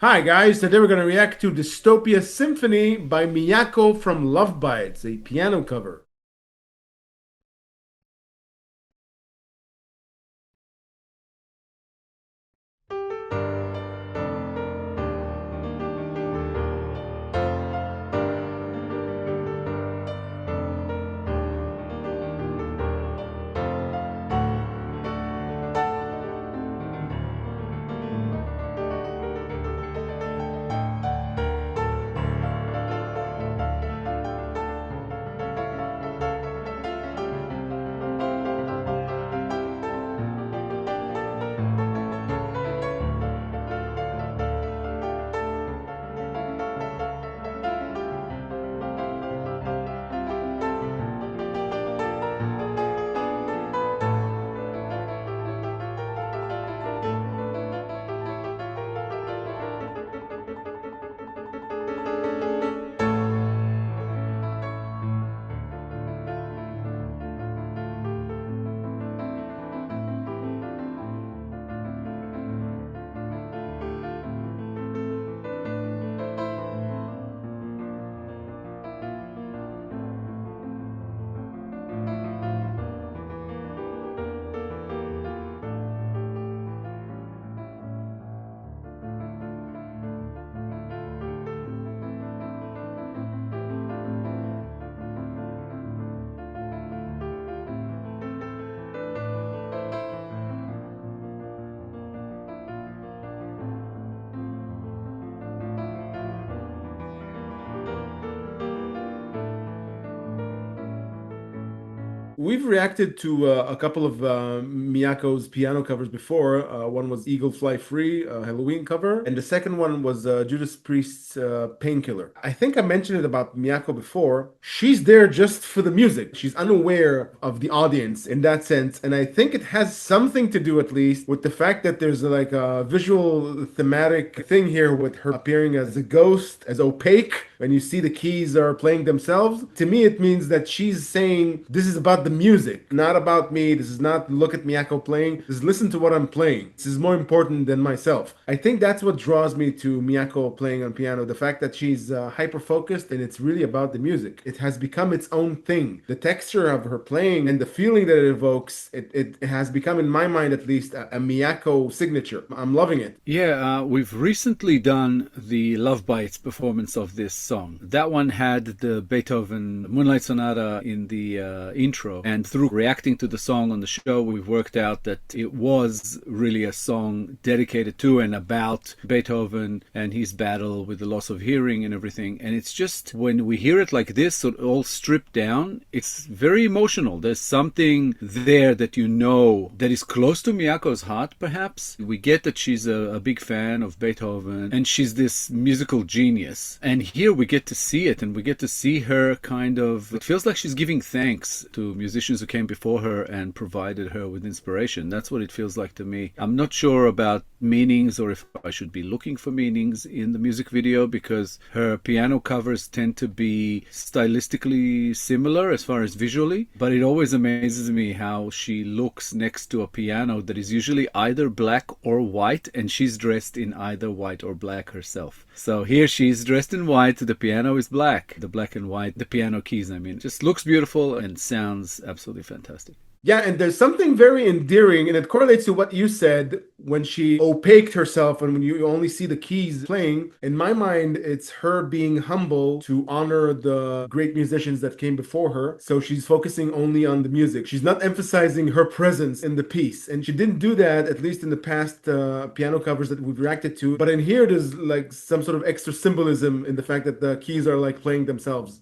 Hi guys, today we're going to react to Dystopia Symphony by Miyako from Lovebites, a piano cover. We've reacted to a couple of Miyako's piano covers before. One was Eagle Fly Free, a Halloween cover, and the second one was Judas Priest's Painkiller. I think I mentioned it about Miyako before. She's there just for the music. She's unaware of the audience in that sense, and I think it has something to do, at least, with the fact that there's like a visual thematic thing here with her appearing as a ghost, as opaque, and you see the keys are playing themselves. To me, it means that she's saying, this is about the music, not about me. This is not look at Miyako playing. This is listen to what I'm playing. This is more important than myself. I think that's what draws me to Miyako playing on piano. The fact that she's hyper focused and it's really about the music. It has become its own thing. The texture of her playing and the feeling that it evokes, it has become, in my mind at least, a Miyako signature. I'm loving it. Yeah, we've recently done the Love Bites performance of this song. That one had the Beethoven Moonlight Sonata in the intro, and through reacting to the song on the show, we've worked out that it was really a song dedicated to and about Beethoven and his battle with the loss of hearing and everything. And it's just, when we hear it like this, sort of all stripped down, it's very emotional. There's something there that you know that is close to Miyako's heart, perhaps. We get that she's a big fan of Beethoven and she's this musical genius. And here we get to see it, and we get to see her kind of, it feels like she's giving thanks to musicians who came before her and provided her with inspiration. That's what it feels like to me. I'm not sure about meanings, or if I should be looking for meanings in the music video, because her piano covers tend to be stylistically similar as far as visually, but it always amazes me how she looks next to a piano that is usually either black or white, and she's dressed in either white or black herself. So here she's dressed in white, the piano is black, the black and white, the piano keys, I mean, just looks beautiful and sounds absolutely fantastic. Yeah, and there's something very endearing, and it correlates to what you said when she opaqued herself and when you only see the keys playing. In my mind, it's her being humble to honor the great musicians that came before her. So she's focusing only on the music. She's not emphasizing her presence in the piece. And she didn't do that, at least in the past piano covers that we've reacted to. But in here, there's like some sort of extra symbolism in the fact that the keys are like playing themselves.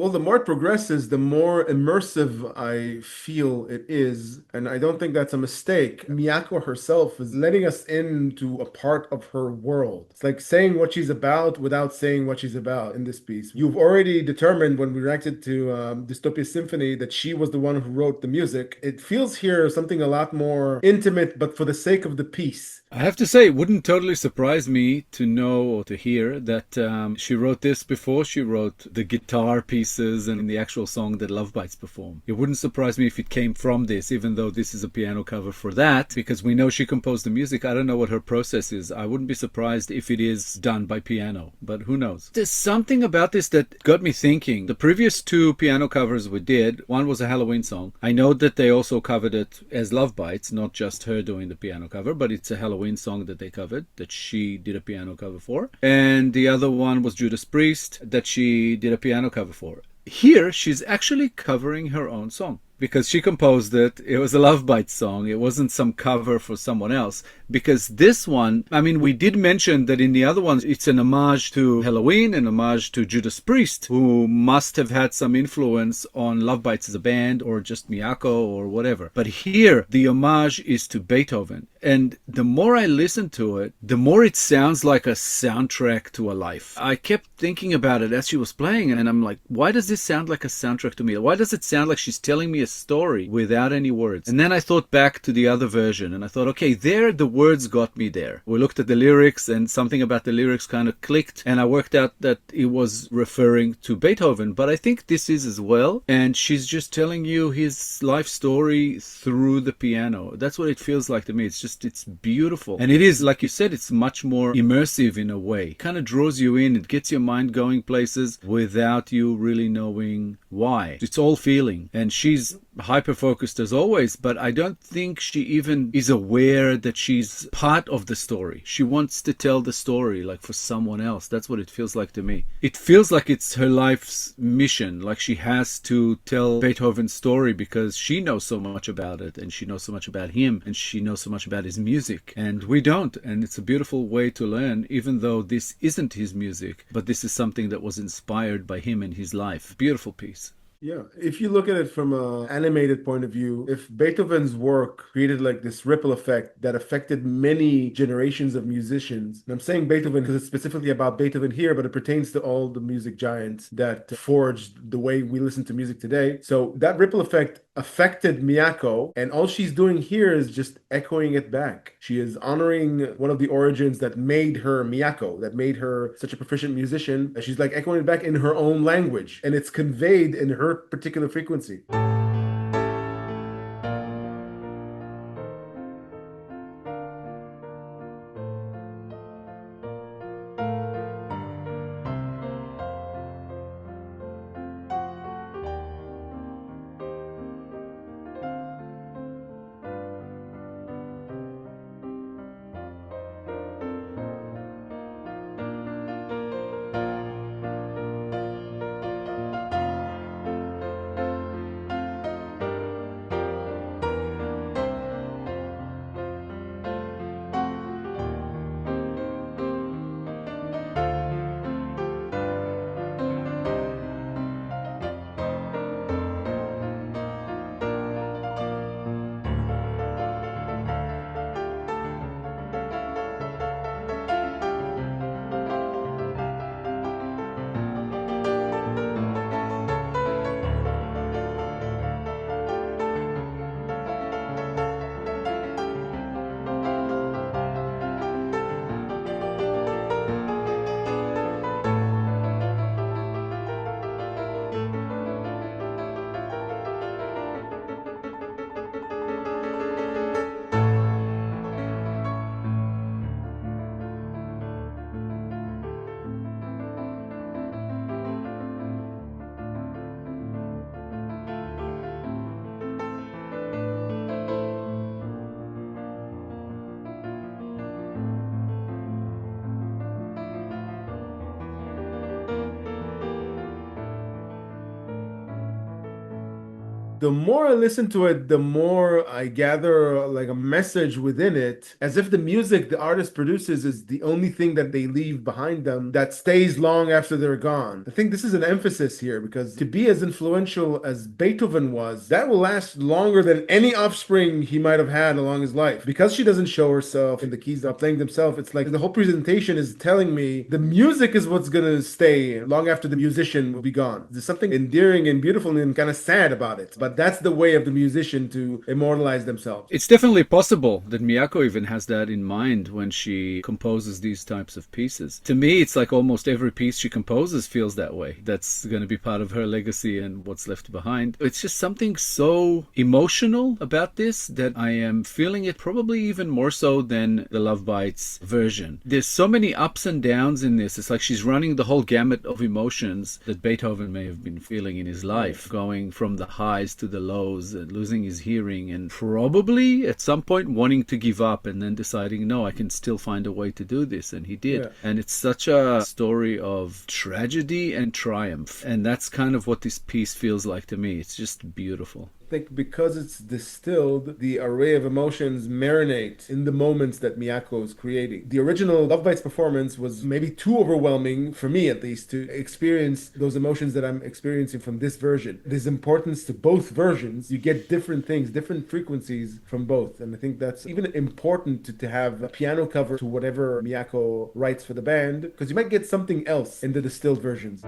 Well, the more it progresses, the more immersive I feel it is. And I don't think that's a mistake. Miyako herself is letting us into a part of her world. It's like saying what she's about without saying what she's about in this piece. You've already determined when we reacted to Dystopia Symphony that she was the one who wrote the music. It feels here something a lot more intimate, but for the sake of the piece. I have to say, it wouldn't totally surprise me to know or to hear that she wrote this before she wrote the guitar pieces and the actual song that Lovebites perform. It wouldn't surprise me if it came from this, even though this is a piano cover for that, because we know she composed the music. I don't know what her process is. I wouldn't be surprised if it is done by piano, but who knows? There's something about this that got me thinking. The previous two piano covers we did, one was a Halloween song. I know that they also covered it as Lovebites, not just her doing the piano cover, but it's a Halloween song that they covered, that she did a piano cover for. And the other one was Judas Priest, that she did a piano cover for. Here, she's actually covering her own song, because she composed it. It was a Lovebites song. It wasn't some cover for someone else. Because this one, I mean, we did mention that in the other ones, it's an homage to Halloween, an homage to Judas Priest, who must have had some influence on Lovebites as a band, or just Miyako, or whatever. But here, the homage is to Beethoven. And the more I listen to it, the more it sounds like a soundtrack to a life. I kept thinking about it as she was playing, and I'm like, why does this sound like a soundtrack to me? Why does it sound like she's telling me a story without any words? And then I thought back to the other version, and I thought, okay, there the words got me there. We looked at the lyrics, and something about the lyrics kind of clicked, and I worked out that it was referring to Beethoven. But I think this is as well, and she's just telling you his life story through the piano. That's what it feels like to me. It's beautiful. And it is, like you said, it's much more immersive in a way. It kind of draws you in. It gets your mind going places without you really knowing why. It's all feeling. And she's hyper-focused as always, but I don't think she even is aware that she's part of the story. She wants to tell the story like for someone else. That's what it feels like to me. It feels like it's her life's mission, like she has to tell Beethoven's story because she knows so much about it, and she knows so much about him, and she knows so much about his music, and we don't. And it's a beautiful way to learn, even though this isn't his music, but this is something that was inspired by him and his life. Beautiful piece. Yeah, if you look at it from an animated point of view, if Beethoven's work created like this ripple effect that affected many generations of musicians, and I'm saying Beethoven because it's specifically about Beethoven here, but it pertains to all the music giants that forged the way we listen to music today. So that ripple effect affected Miyako, and all she's doing here is just echoing it back. She is honoring one of the origins that made her Miyako, that made her such a proficient musician. And she's like echoing it back in her own language, and it's conveyed in her particular frequency. The more I listen to it, the more I gather like a message within it, as if the music the artist produces is the only thing that they leave behind them that stays long after they're gone. I think this is an emphasis here because to be as influential as Beethoven was, that will last longer than any offspring he might have had along his life. Because she doesn't show herself and the keys are playing themselves, it's like the whole presentation is telling me the music is what's gonna stay long after the musician will be gone. There's something endearing and beautiful and kind of sad about it, but that's the way of the musician to immortalize themselves. It's definitely possible that Miyako even has that in mind when she composes these types of pieces. To me, it's like almost every piece she composes feels that way. That's going to be part of her legacy and what's left behind. It's just something so emotional about this that I am feeling it probably even more so than the Lovebites version. There's so many ups and downs in this. It's like she's running the whole gamut of emotions that Beethoven may have been feeling in his life, going from the highs to the lows and losing his hearing and probably at some point wanting to give up and then deciding, no, I can still find a way to do this. And he did. Yeah. And it's such a story of tragedy and triumph. And that's kind of what this piece feels like to me. It's just beautiful. I think because it's distilled, the array of emotions marinate in the moments that Miyako is creating. The original Lovebites performance was maybe too overwhelming, for me at least, to experience those emotions that I'm experiencing from this version. There's importance to both versions. You get different things, different frequencies from both. And I think that's even important to have a piano cover to whatever Miyako writes for the band, because you might get something else in the distilled versions.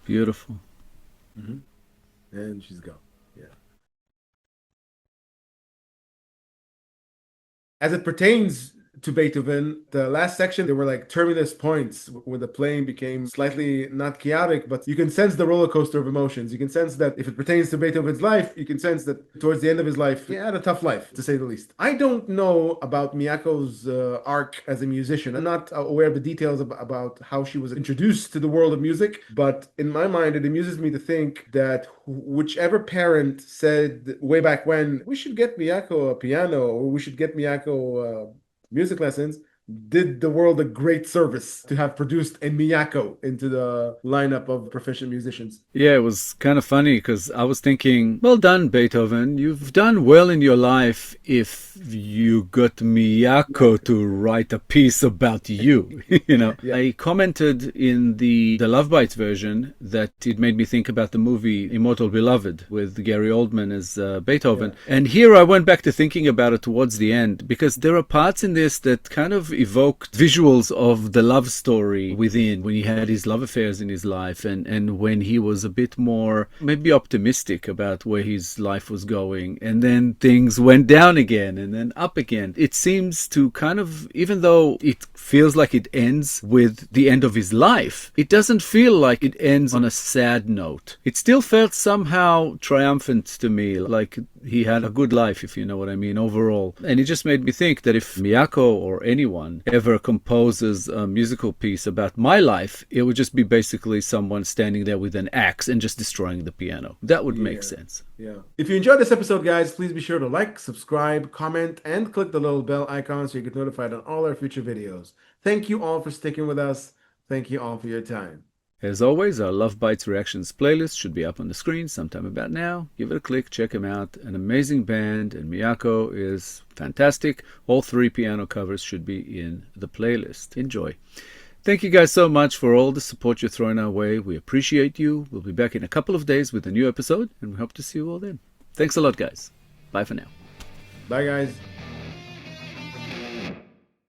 Beautiful. Mm-hmm. And she's gone. Yeah. As it pertains to Beethoven, the last section, there were like terminus points where the playing became slightly not chaotic, but you can sense the roller coaster of emotions. You can sense that if it pertains to Beethoven's life, you can sense that towards the end of his life, he had a tough life, to say the least. I don't know about Miyako's arc as a musician. I'm not aware of the details about how she was introduced to the world of music, but in my mind, it amuses me to think that whichever parent said way back when, we should get Miyako a piano, or we should get Miyako music lessons, did the world a great service to have produced a Miyako into the lineup of proficient musicians. Yeah, it was kind of funny because I was thinking, well done, Beethoven. You've done well in your life if you got Miyako to write a piece about you. You know, yeah. I commented in the Lovebites version that it made me think about the movie Immortal Beloved with Gary Oldman as Beethoven. Yeah. And here I went back to thinking about it towards the end because there are parts in this that kind of evoked visuals of the love story within when he had his love affairs in his life and when he was a bit more maybe optimistic about where his life was going, and then things went down again and then up again. It seems to kind of, even though it feels like it ends with the end of his life, it doesn't feel like it ends on a sad note. It still felt somehow triumphant to me, like he had a good life, if you know what I mean, overall. And it just made me think that if Miyako or anyone ever composes a musical piece about my life, it would just be basically someone standing there with an axe and just destroying the piano. That would make sense. Yeah. If you enjoyed this episode, guys, please be sure to like, subscribe, comment, and click the little bell icon so you get notified on all our future videos. Thank you all for sticking with us. Thank you all for your time. As always, our Love Bites Reactions playlist should be up on the screen sometime about now. Give it a click, check them out. An amazing band, and Miyako is fantastic. All 3 piano covers should be in the playlist. Enjoy. Thank you guys so much for all the support you're throwing our way. We appreciate you. We'll be back in a couple of days with a new episode, and we hope to see you all then. Thanks a lot, guys. Bye for now. Bye, guys.